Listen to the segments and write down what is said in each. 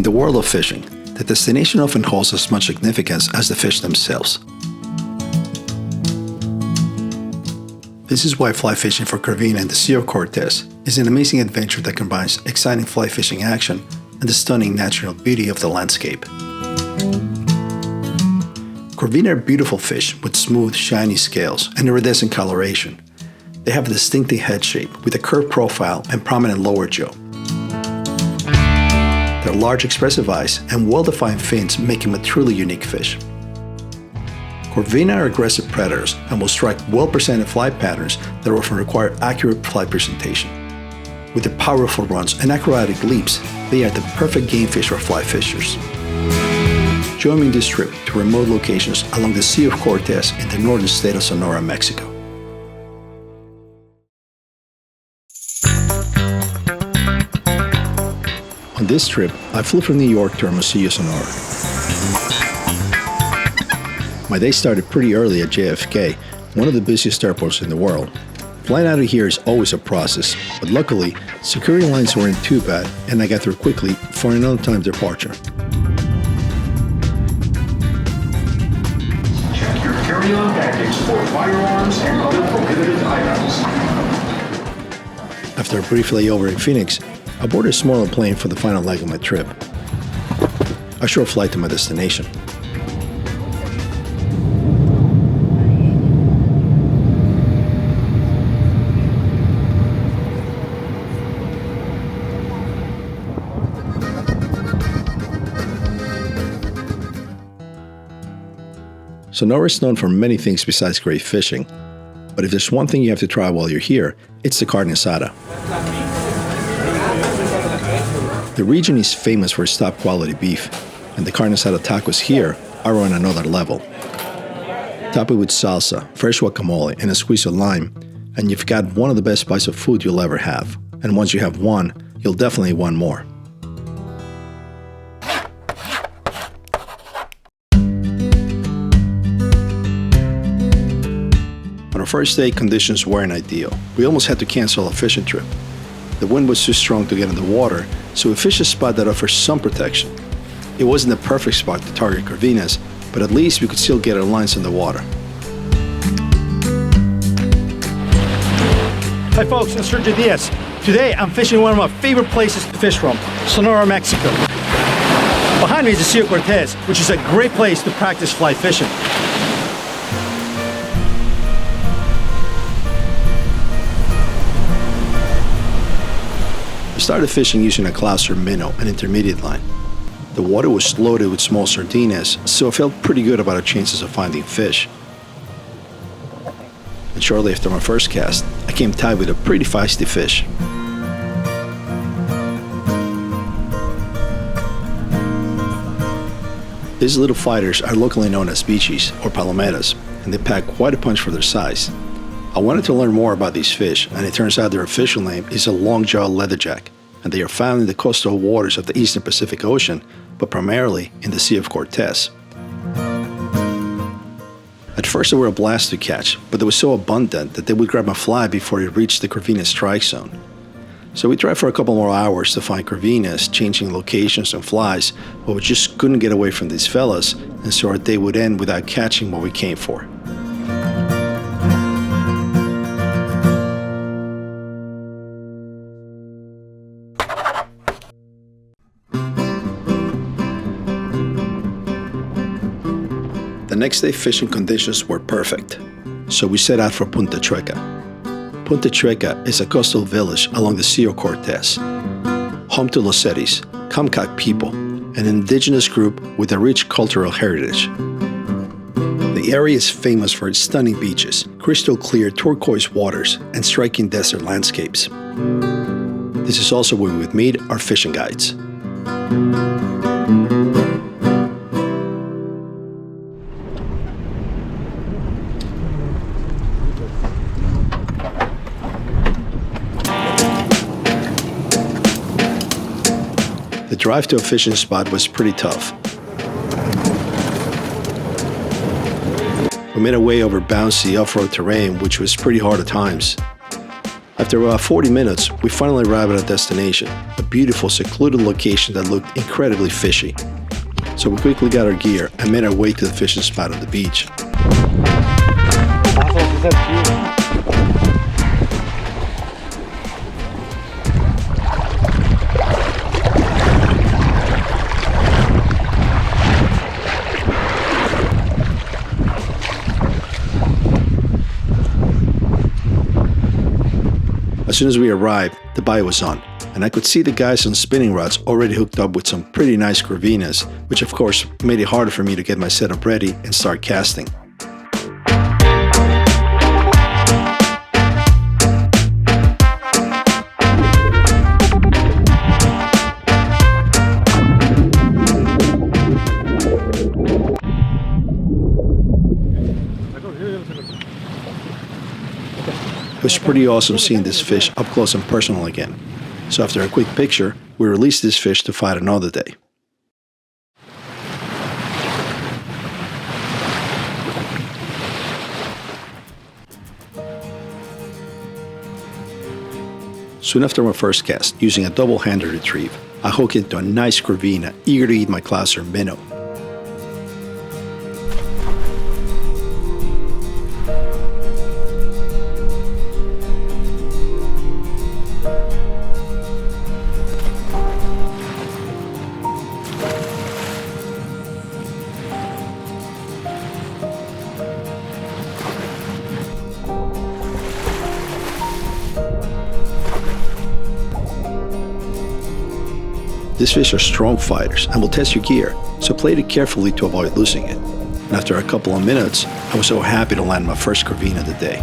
the world of fishing, the destination often holds as much significance as the fish themselves. This is why fly fishing for Corvina in the Sea of Cortez is an amazing adventure that combines exciting fly fishing action and the stunning natural beauty of the landscape. Corvina are beautiful fish with smooth, shiny scales and iridescent coloration. They have a distinctive head shape with a curved profile and prominent lower jaw. Their large expressive eyes and well-defined fins make them a truly unique fish. Corvina are aggressive predators and will strike well-presented fly patterns that often require accurate fly presentation. With their powerful runs and acrobatic leaps, they are the perfect game fish for fly fishers. Join me in this trip to remote locations along the Sea of Cortez in the northern state of Sonora, Mexico. On this trip, I flew from New York to Hermosillo, Sonora. My day started pretty early at JFK, one of the busiest airports in the world. Flying out of here is always a process, but luckily, security lines weren't too bad and I got through quickly for an on-time departure. Check your carry-on baggage for firearms and other prohibited items. After a brief layover in Phoenix, I boarded a smaller plane for the final leg of my trip. A short flight to my destination. Sonora is known for many things besides great fishing, but if there's one thing you have to try while you're here, it's the carne asada. The region is famous for its top quality beef, and the carne asada tacos here are on another level. Top it with salsa, fresh guacamole, and a squeeze of lime, and you've got one of the best bites of food you'll ever have. And once you have one, you'll definitely want more. On our first day, conditions weren't ideal. We almost had to cancel a fishing trip. The wind was too strong to get in the water, so we fished a spot that offers some protection. It wasn't the perfect spot to target Curvinas, but at least we could still get our lines in the water. Hi folks, I'm Sergiodiaz. Today I'm fishing one of my favorite places to fish from, Sonora, Mexico. Behind me is the Sea of Cortez, which is a great place to practice fly fishing. We started fishing using a Clouser minnow, an intermediate line. The water was loaded with small sardinas, so I felt pretty good about our chances of finding fish. And shortly after my first cast, I came tied with a pretty feisty fish. These little fighters are locally known as bichis or palomeras, and they pack quite a punch for their size. I wanted to learn more about these fish, and it turns out their official name is a long-jawed leatherjack, and they are found in the coastal waters of the eastern Pacific Ocean, but primarily in the Sea of Cortez. At first they were a blast to catch, but they were so abundant that they would grab a fly before it reached the Corvina strike zone. So we tried for a couple more hours to find Corvinas, changing locations and flies, but we just couldn't get away from these fellas, and so our day would end without catching what we came for. The next day fishing conditions were perfect, so we set out for Punta Chueca. Punta Chueca is a coastal village along the Sea of Cortez, home to Los Seris, Comcac people, an indigenous group with a rich cultural heritage. The area is famous for its stunning beaches, crystal clear turquoise waters, and striking desert landscapes. This is also where we would meet our fishing guides. The drive to a fishing spot was pretty tough. We made our way over bouncy off-road terrain, which was pretty hard at times. After about 40 minutes, we finally arrived at our destination, a beautiful, secluded location that looked incredibly fishy. So we quickly got our gear and made our way to the fishing spot on the beach. As soon as we arrived, the bite was on, and I could see the guys on spinning rods already hooked up with some pretty nice Corvinas, which of course made it harder for me to get my setup ready and start casting. It was pretty awesome seeing this fish up close and personal again. So after a quick picture, we released this fish to fight another day. Soon after my first cast, using a double-handed retrieve, I hook into a nice Corvina, eager to eat my clouser minnow. These fish are strong fighters and will test your gear, so played it carefully to avoid losing it. And after a couple of minutes, I was so happy to land my first Corvina of the day.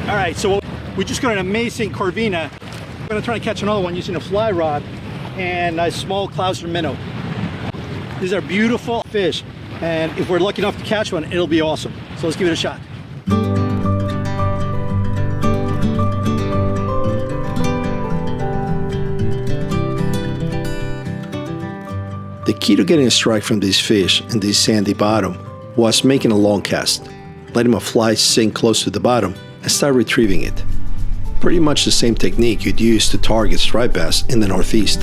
All right, so we just got an amazing Corvina. I'm gonna try to catch another one using a fly rod and a small clouser minnow. These are beautiful fish, and if we're lucky enough to catch one, it'll be awesome. So let's give it a shot. The key to getting a strike from these fish in this sandy bottom was making a long cast, letting my fly sink close to the bottom and start retrieving it. Pretty much the same technique you'd use to target striped bass in the Northeast.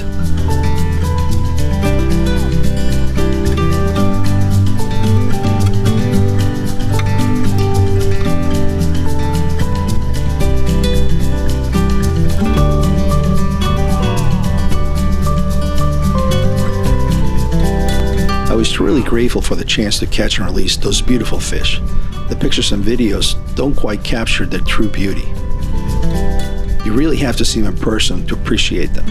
I was truly grateful for the chance to catch and release those beautiful fish. The pictures and videos don't quite capture their true beauty. You really have to see them in person to appreciate them.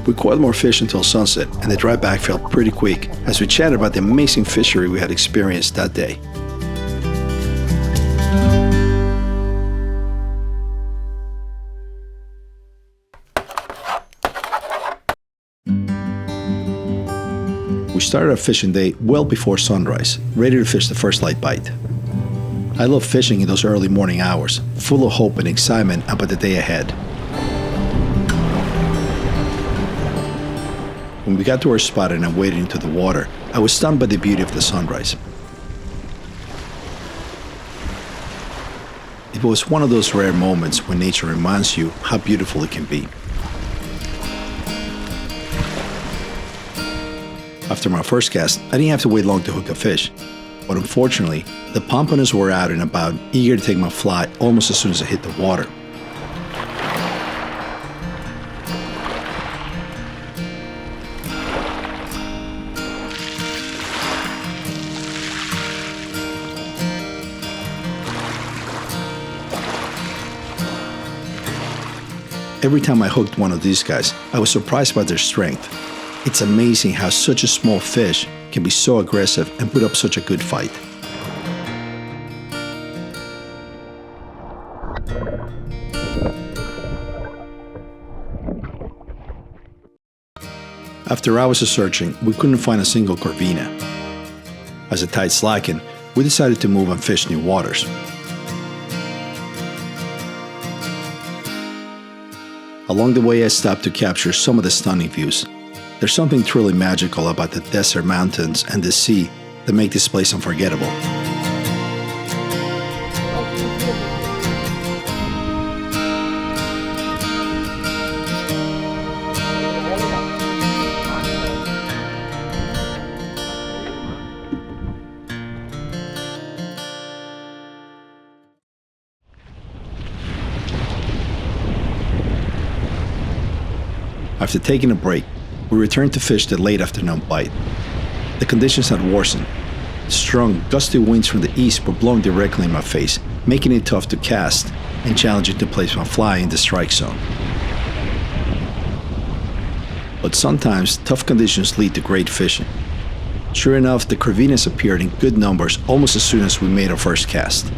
We caught more fish until sunset, and the drive back felt pretty quick as we chatted about the amazing fishery we had experienced that day. We started our fishing day well before sunrise, ready to fish the first light bite. I love fishing in those early morning hours, full of hope and excitement about the day ahead. When we got to our spot and I waded into the water, I was stunned by the beauty of the sunrise. It was one of those rare moments when nature reminds you how beautiful it can be. After my first cast, I didn't have to wait long to hook a fish, but unfortunately, the pompanos were out and about, eager to take my fly almost as soon as I hit the water. Every time I hooked one of these guys, I was surprised by their strength. It's amazing how such a small fish can be so aggressive and put up such a good fight. After hours of searching, we couldn't find a single Corvina. As the tide slackened, we decided to move and fish new waters. Along the way, I stopped to capture some of the stunning views. There's something truly magical about the desert mountains and the sea that make this place unforgettable. After taking a break, we returned to fish the late afternoon bite. The conditions had worsened. Strong, gusty winds from the east were blowing directly in my face, making it tough to cast and challenging to place my fly in the strike zone. But sometimes, tough conditions lead to great fishing. Sure enough, the Curvinas appeared in good numbers almost as soon as we made our first cast.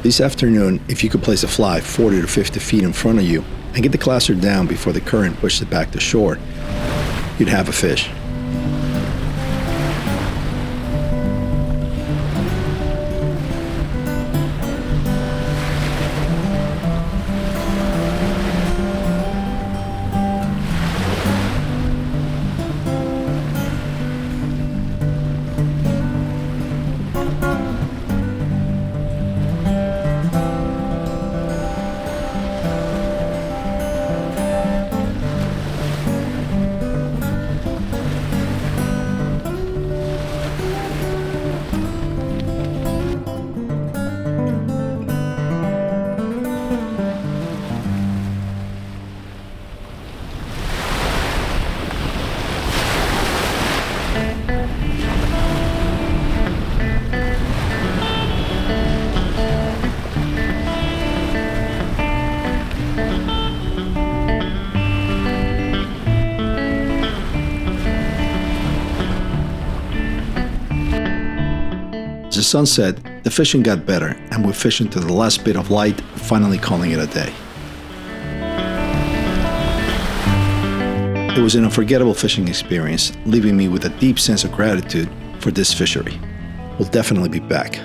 This afternoon, if you could place a fly 40 to 50 feet in front of you and get the classer down before the current pushed it back to shore, you'd have a fish. As the sun set, the fishing got better, and we fished into the last bit of light, finally calling it a day. It was an unforgettable fishing experience, leaving me with a deep sense of gratitude for this fishery. We'll definitely be back.